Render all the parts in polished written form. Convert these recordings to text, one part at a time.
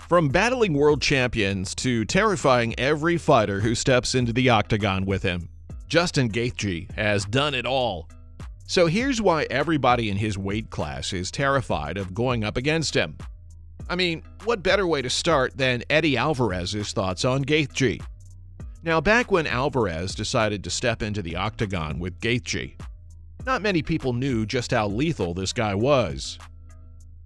From battling world champions to terrifying every fighter who steps into the octagon with him, Justin Gaethje has done it all. So here's why everybody in his weight class is terrified of going up against him. I mean, what better way to start than Eddie Alvarez's thoughts on Gaethje? Now, back when Alvarez decided to step into the octagon with Gaethje, not many people knew just how lethal this guy was.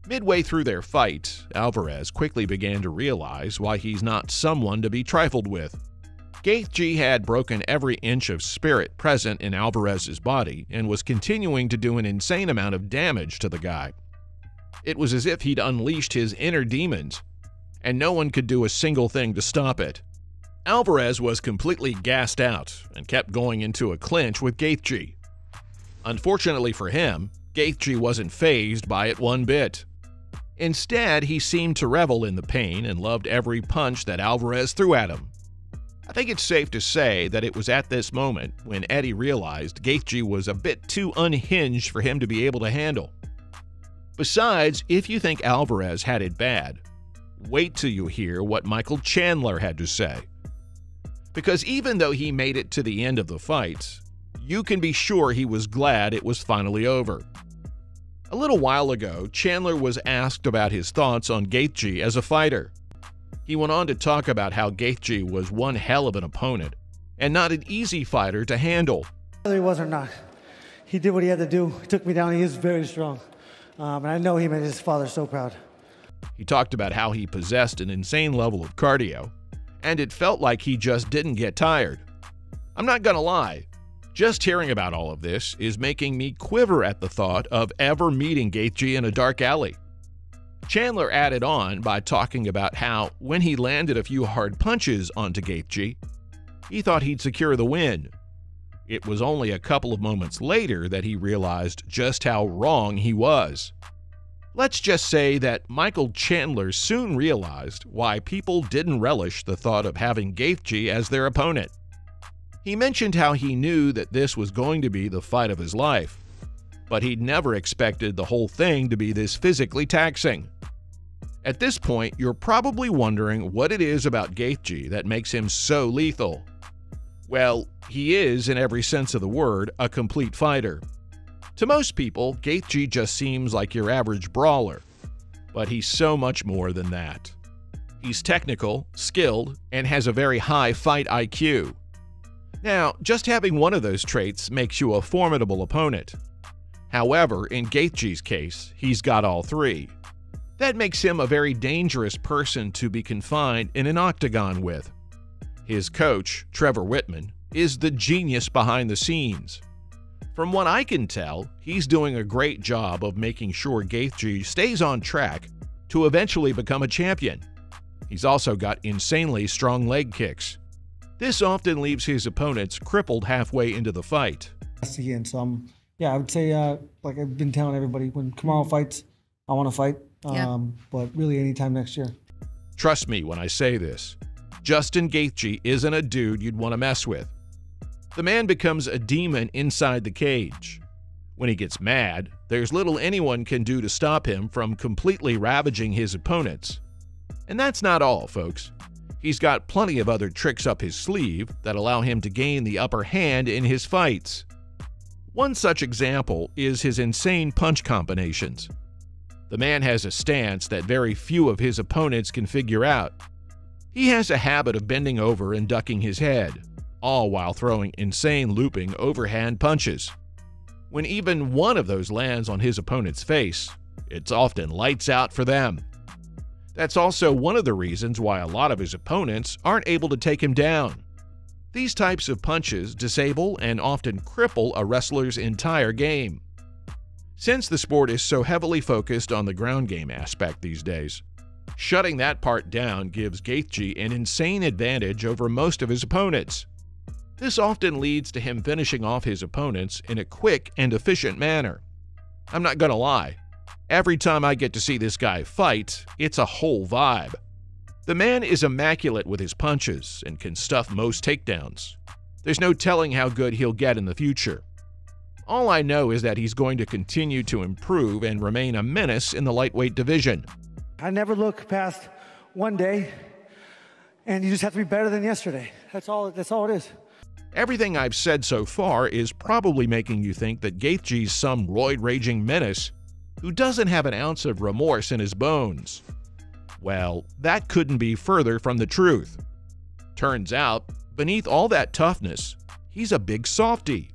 Midway through their fight, Alvarez quickly began to realize why he's not someone to be trifled with. Gaethje had broken every inch of spirit present in Alvarez's body and was continuing to do an insane amount of damage to the guy. It was as if he'd unleashed his inner demons, and no one could do a single thing to stop it. Alvarez was completely gassed out and kept going into a clinch with Gaethje. Unfortunately for him, Gaethje wasn't fazed by it one bit. Instead, he seemed to revel in the pain and loved every punch that Alvarez threw at him. I think it's safe to say that it was at this moment when Eddie realized Gaethje was a bit too unhinged for him to be able to handle. Besides, if you think Alvarez had it bad, wait till you hear what Michael Chandler had to say. Because even though he made it to the end of the fight, you can be sure he was glad it was finally over. A little while ago, Chandler was asked about his thoughts on Gaethje as a fighter. He went on to talk about how Gaethje was one hell of an opponent and not an easy fighter to handle. Whether he was or not, he did what he had to do. He took me down. He is very strong. And I know he made his father so proud. He talked about how he possessed an insane level of cardio, and it felt like he just didn't get tired. I'm not gonna lie, just hearing about all of this is making me quiver at the thought of ever meeting Gaethje in a dark alley. Chandler added on by talking about how, when he landed a few hard punches onto Gaethje, he thought he'd secure the win. It was only a couple of moments later that he realized just how wrong he was. Let's just say that Michael Chandler soon realized why people didn't relish the thought of having Gaethje as their opponent. He mentioned how he knew that this was going to be the fight of his life, but he'd never expected the whole thing to be this physically taxing. At this point, you're probably wondering what it is about Gaethje that makes him so lethal. Well, he is, in every sense of the word, a complete fighter. To most people, Gaethje just seems like your average brawler, but he's so much more than that. He's technical, skilled, and has a very high fight IQ. Now, just having one of those traits makes you a formidable opponent. However, in Gaethje's case, he's got all three. That makes him a very dangerous person to be confined in an octagon with. His coach, Trevor Whitman, is the genius behind the scenes. From what I can tell, he's doing a great job of making sure Gaethje stays on track to eventually become a champion. He's also got insanely strong leg kicks. This often leaves his opponents crippled halfway into the fight. Again, so I would say, like I've been telling everybody, when Kamaru fights, I want to fight, but really anytime next year. Trust me when I say this. Justin Gaethje isn't a dude you'd want to mess with. The man becomes a demon inside the cage. When he gets mad, there's little anyone can do to stop him from completely ravaging his opponents. And that's not all, folks. He's got plenty of other tricks up his sleeve that allow him to gain the upper hand in his fights. One such example is his insane punch combinations. The man has a stance that very few of his opponents can figure out. He has a habit of bending over and ducking his head, all while throwing insane looping overhand punches. When even one of those lands on his opponent's face, it's often lights out for them. That's also one of the reasons why a lot of his opponents aren't able to take him down. These types of punches disable and often cripple a wrestler's entire game. Since the sport is so heavily focused on the ground game aspect these days, shutting that part down gives Gaethje an insane advantage over most of his opponents. This often leads to him finishing off his opponents in a quick and efficient manner. I'm not gonna lie, every time I get to see this guy fight, it's a whole vibe. The man is immaculate with his punches and can stuff most takedowns. There's no telling how good he'll get in the future. All I know is that he's going to continue to improve and remain a menace in the lightweight division. I never look past one day, and you just have to be better than yesterday. That's all it is. Everything I've said so far is probably making you think that Gaethje's some roid-raging menace who doesn't have an ounce of remorse in his bones. Well, that couldn't be further from the truth. Turns out, beneath all that toughness, he's a big softy.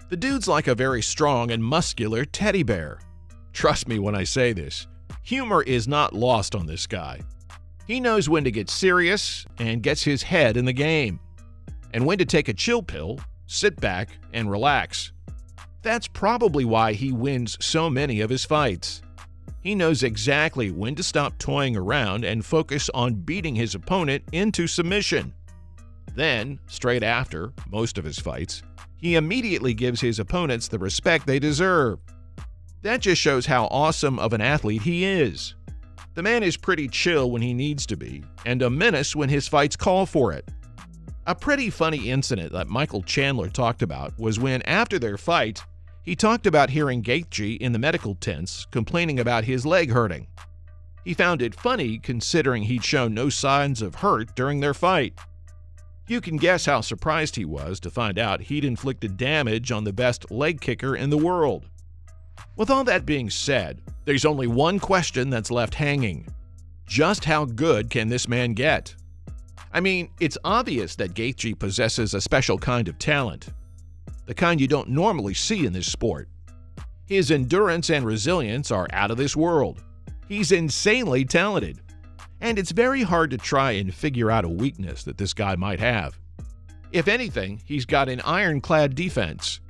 The dude's like a very strong and muscular teddy bear. Trust me when I say this, humor is not lost on this guy. He knows when to get serious and gets his head in the game, and when to take a chill pill, sit back, and relax. That's probably why he wins so many of his fights. He knows exactly when to stop toying around and focus on beating his opponent into submission. Then, straight after most of his fights, he immediately gives his opponents the respect they deserve. That just shows how awesome of an athlete he is. The man is pretty chill when he needs to be, and a menace when his fights call for it. A pretty funny incident that Michael Chandler talked about was when, after their fight, he talked about hearing Gaethje in the medical tents complaining about his leg hurting. He found it funny considering he'd shown no signs of hurt during their fight. You can guess how surprised he was to find out he'd inflicted damage on the best leg kicker in the world. With all that being said, there's only one question that's left hanging. Just how good can this man get? I mean, it's obvious that Gaethje possesses a special kind of talent, the kind you don't normally see in this sport. His endurance and resilience are out of this world. He's insanely talented, and it's very hard to try and figure out a weakness that this guy might have. If anything, he's got an ironclad defense,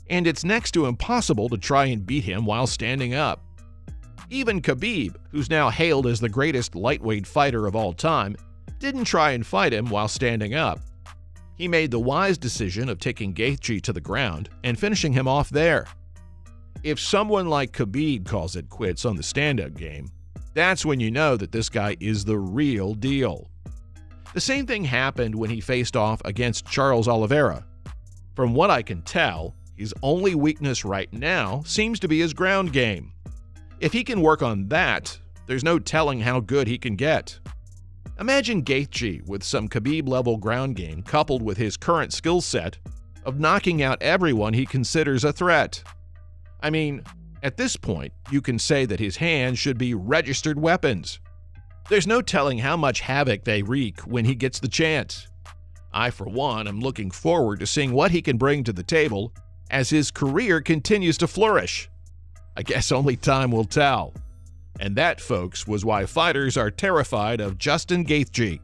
and it's next to impossible to try and beat him while standing up. Even Khabib, who's now hailed as the greatest lightweight fighter of all time, didn't try and fight him while standing up. He made the wise decision of taking Gaethje to the ground and finishing him off there. If someone like Khabib calls it quits on the stand-up game, that's when you know that this guy is the real deal. The same thing happened when he faced off against Charles Oliveira. From what I can tell, his only weakness right now seems to be his ground game. If he can work on that, there's no telling how good he can get. Imagine Gaethje with some Khabib-level ground game coupled with his current skill set of knocking out everyone he considers a threat. I mean, at this point, you can say that his hands should be registered weapons. There's no telling how much havoc they wreak when he gets the chance. I, for one, am looking forward to seeing what he can bring to the table as his career continues to flourish. I guess only time will tell. And that, folks, was why fighters are terrified of Justin Gaethje.